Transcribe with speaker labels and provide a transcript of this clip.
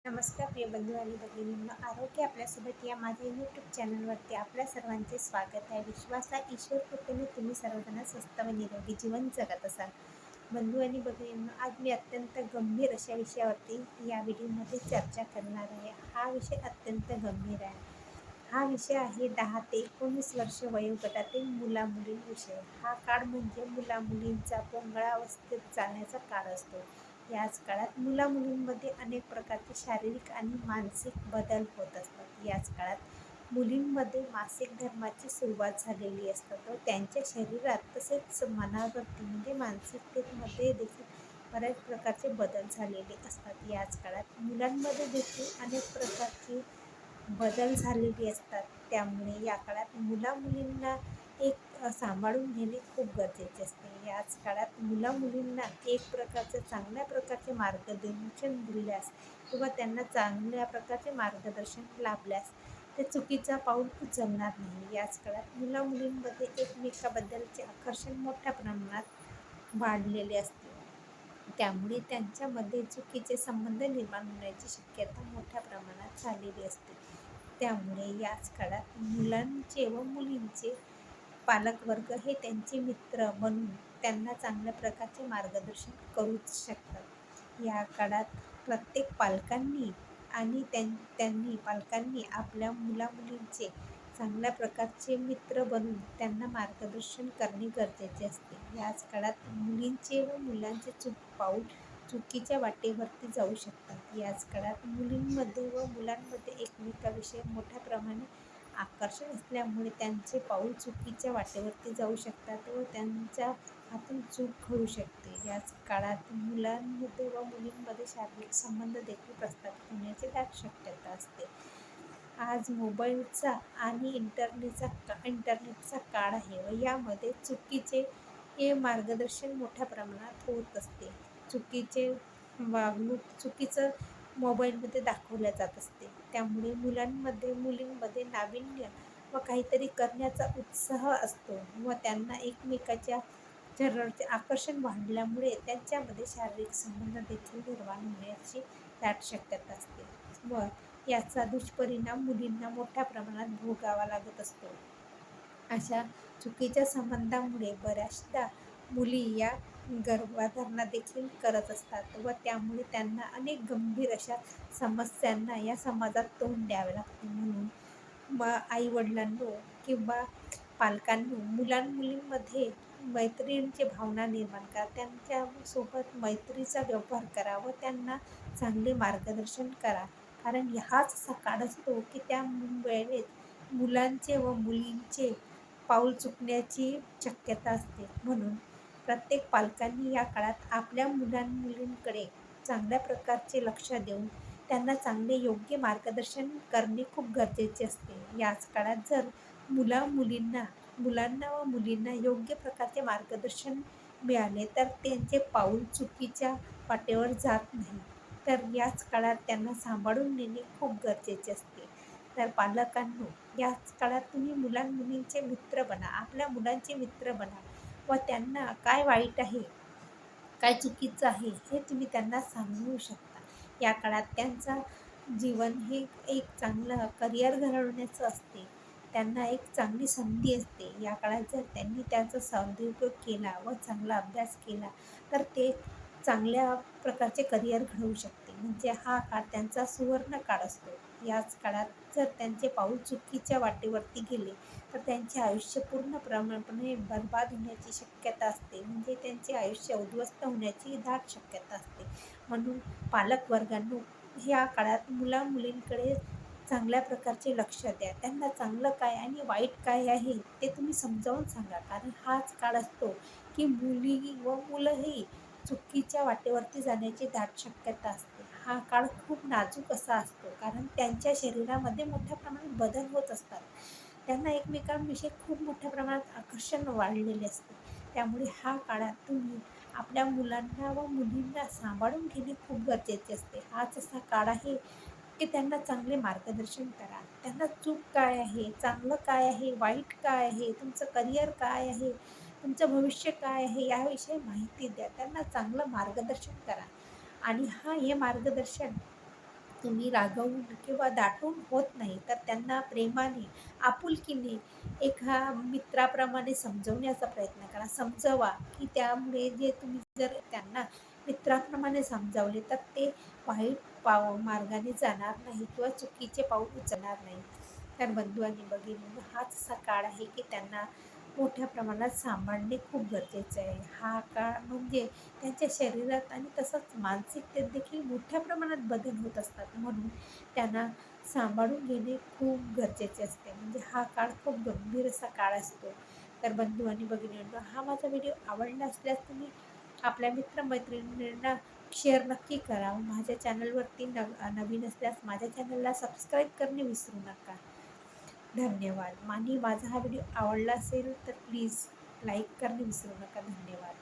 Speaker 1: नमस्कार प्रिय बंधू आणि भगिनींनो, आरोग्य आपल्यासोबत या माझ्या यूट्यूब चॅनलवरती आपल्या सर्वांचे स्वागत आहे. विश्वास आहे ईश्वर कृपेने तुम्ही सर्वजण स्वस्त व निरोगी जीवन जगत असाल. बंधू आणि भगिनींनो, आज मी अत्यंत गंभीर अशा विषयावरती या व्हिडिओमध्ये चर्चा करणार आहे. हा विषय अत्यंत गंभीर आहे. हा विषय आहे 10 ते 19 वर्ष वयोगटातील मुला-मुलींविषयी. हा काळ म्हणजे मुला-मुलींचा पोंगळावस्थेत जाण्याचा काळ असतो. याच काळात मुला-मुलींमध्ये अनेक प्रकारचे शारीरिक आणि मानसिक बदल होत असतात. याच काळात मुलींमध्ये मासिक धर्माची सुरुवात झालेली असते व त्यांच्या शरीरात तसेच मनावरती म्हणजे मानसिकतेमध्ये देखील बऱ्याच प्रकारचे बदल झालेले असतात. याच काळात मुलांमध्ये देखील अनेक प्रकारचे बदल झालेले असतात. त्यामुळे या काळात मुला-मुलींना एक सांभाळून घेणे खूप गरजेचे असते. याच काळात मुला-मुलींना एक प्रकारचं चांगल्या प्रकारचे मार्गदर्शन दिल्यास किंवा त्यांना चांगल्या प्रकारचे मार्गदर्शन लाभल्यास ते चुकीचा पाऊल उचलणार नाही. याच काळात मुला-मुलींमध्ये एकमेकाबद्दलचे आकर्षण मोठ्या प्रमाणात वाढलेले असते. त्यामुळे त्यांच्यामध्ये चुकीचे संबंध निर्माण होण्याची शक्यता मोठ्या प्रमाणात झालेली असते. त्यामुळे याच काळात मुलांचे व मुलींचे पालकवर्ग हे त्यांचे मित्र बनून त्यांना चांगल्या प्रकारचे मार्गदर्शन करू शकतात. या काळात प्रत्येक पालकांनी आणि पालकांनी आपल्या मुलामुलींचे चांगल्या प्रकारचे मित्र बनून त्यांना मार्गदर्शन करणे गरजेचे असते. याच काळात मुलींचे व मुलांचे पाऊल चुकीच्या वाटेवरती जाऊ शकतात. याच काळात मुलींमध्ये व मुलांमध्ये एकमेकाविषयी मोठ्या प्रमाणे आकर्षण असल्यामुळे त्यांचे पाऊल चुकीच्या वाटेवरती जाऊ शकतात व त्यांच्या हातून चूक होऊ शकते. याच काळात मुलांमध्ये व मुलींमध्ये शारीरिक संबंध देखील प्रस्थापित होण्याची दाट शक्यता असते. आज मोबाईलचा आणि इंटरनेटचा काळ आहे व यामध्ये चुकीचे मार्गदर्शन मोठ्या प्रमाणात होत असते. चुकीचं मोबाईलमध्ये दाखवल्या जात असते. त्यामुळे मुलींमध्ये नाविन्य व काहीतरी करण्याचा उत्साह असतो व त्यांना एकमेकाच्या शरीराचे आकर्षण वाढल्यामुळे त्यांच्यामध्ये शारीरिक संबंध देखील निर्माण होण्याची दाट शक्यता असते व याचा दुष्परिणाम मुलींना मोठ्या प्रमाणात भोगावा लागत असतो. अशा चुकीच्या संबंधामुळे बऱ्याचदा मुली या गर्भधारणा देखील करत असतात व त्यामुळे त्यांना अनेक गंभीर अशा समस्यांना या समाजात तोंड द्यावे लागते. म्हणून आईवडिलांनो किंवा पालकांनो मुलांमुलींमध्ये मैत्रीची भावना निर्माण करा. त्यांच्यासोबत मैत्रीचा व्यवहार करा व त्यांना चांगले मार्गदर्शन करा. कारण हाच असा काळ असतो की त्या वेळेत मुलांचे व मुलींचे पाऊल चुकण्याची शक्यता असते. म्हणून प्रत्येक पालकांनी या काळात आपल्या मुलांमुलींकडे चांगल्या प्रकारचे लक्ष देऊन त्यांना चांगले योग्य मार्गदर्शन करणे खूप गरजेचे असते. याच काळात जर मुलांना व मुलींना योग्य प्रकारचे मार्गदर्शन मिळाले तर त्यांचे पाऊल चुकीच्या वाटेवर जात नाही. तर याच काळात त्यांना सांभाळून नेणे खूप गरजेचे असते. तर पालकांनो, याच काळात तुम्ही मुलांमुलींचे मित्र बना, आपल्या मुलांचे मित्र बना व त्यांना काय वाईट आहे, काय चुकीचं आहे हे तुम्ही त्यांना सांगू शकता. या काळात त्यांचा जीवन हे एक चांगलं करिअर घडवण्याचं असते. त्यांना एक चांगली संधी असते. या काळात जर त्यांनी त्याचा सदुपयोग केला व चांगला अभ्यास केला तर ते चांगल्या प्रकारचे करिअर घडवू शकते. म्हणजे हा काळ त्यांचा सुवर्ण काळ असतो. याच काळात जर त्यांचे पाऊल चुकीच्या वाटेवरती गेले तर त्यांचे आयुष्य पूर्णपणे बरबाद होण्याची शक्यता असते. म्हणजे त्यांचे आयुष्य उद्ध्वस्त होण्याची दाट शक्यता असते. म्हणून पालकवर्गांनो, ह्या काळात मुलामुलींकडे चांगल्या प्रकारचे लक्ष द्या. त्यांना चांगलं काय आणि वाईट काय आहे ते तुम्ही समजावून सांगा. कारण हाच काळ असतो की मुली व मुलंही चुकीच्या वाटेवरती जाण्याची दाट शक्यता असते. हा काळ खूप नाजूक असा असतो कारण त्यांच्या शरीरामध्ये मोठ्या प्रमाणात बदल होत असतात. त्यांना एकमेकांविषयी खूप मोठ्या प्रमाणात आकर्षण वाढलेले असते. त्यामुळे हा काळात तुम्ही आपल्या मुलांना व मुलींना सांभाळून घेणे खूप गरजेचे असते. हाच असा काळ आहे की त्यांना चांगले मार्गदर्शन करा. त्यांना चूक काय आहे, चांगलं काय आहे, वाईट काय आहे, तुमचं करिअर काय आहे, तुमचं भविष्य काय आहे याविषयी माहिती द्या. त्यांना चांगलं मार्गदर्शन करा आणि हे मार्गदर्शन तुम्ही रागवून किंवा दाटून होत नाही, तर त्यांना प्रेमाने, आपुलकीने एका मित्राप्रमाणे समजवण्याचा प्रयत्न करा. समजवा, की त्यामुळे जे तुम्ही जर त्यांना मित्राप्रमाणे समजावले, तर ते वाईट मार्गाने जाणार नाही किंवा चुकीचे पाऊल उचलणार नाही. तर बंधू आणि भगिनींनो, हाच असा काळ आहे की त्यांना मोठ्या प्रमाणात सांभाळणे खूप गरजेचे आहे. हा काळ म्हणजे त्यांच्या शरीरात आणि तसंच मानसिकतेत देखील मोठ्या प्रमाणात बदल होत असतात. म्हणून त्यांना सांभाळून घेणे खूप गरजेचे असते. म्हणजे हा काळ खूप गंभीर असा काळ असतो. तर बंधू आणि भगिनींनो, हा माझा व्हिडिओ आवडला असल्यास तुम्ही आपल्या मित्रमैत्रिणींना शेअर नक्की करा. माझ्या चॅनलवरती नवीन असल्यास माझ्या चॅनलला सबस्क्राईब करणे विसरू नका. धन्यवाद. आणि माझा हा व्हिडिओ आवडला असेल तर प्लीज लाईक करणे विसरू नका. धन्यवाद.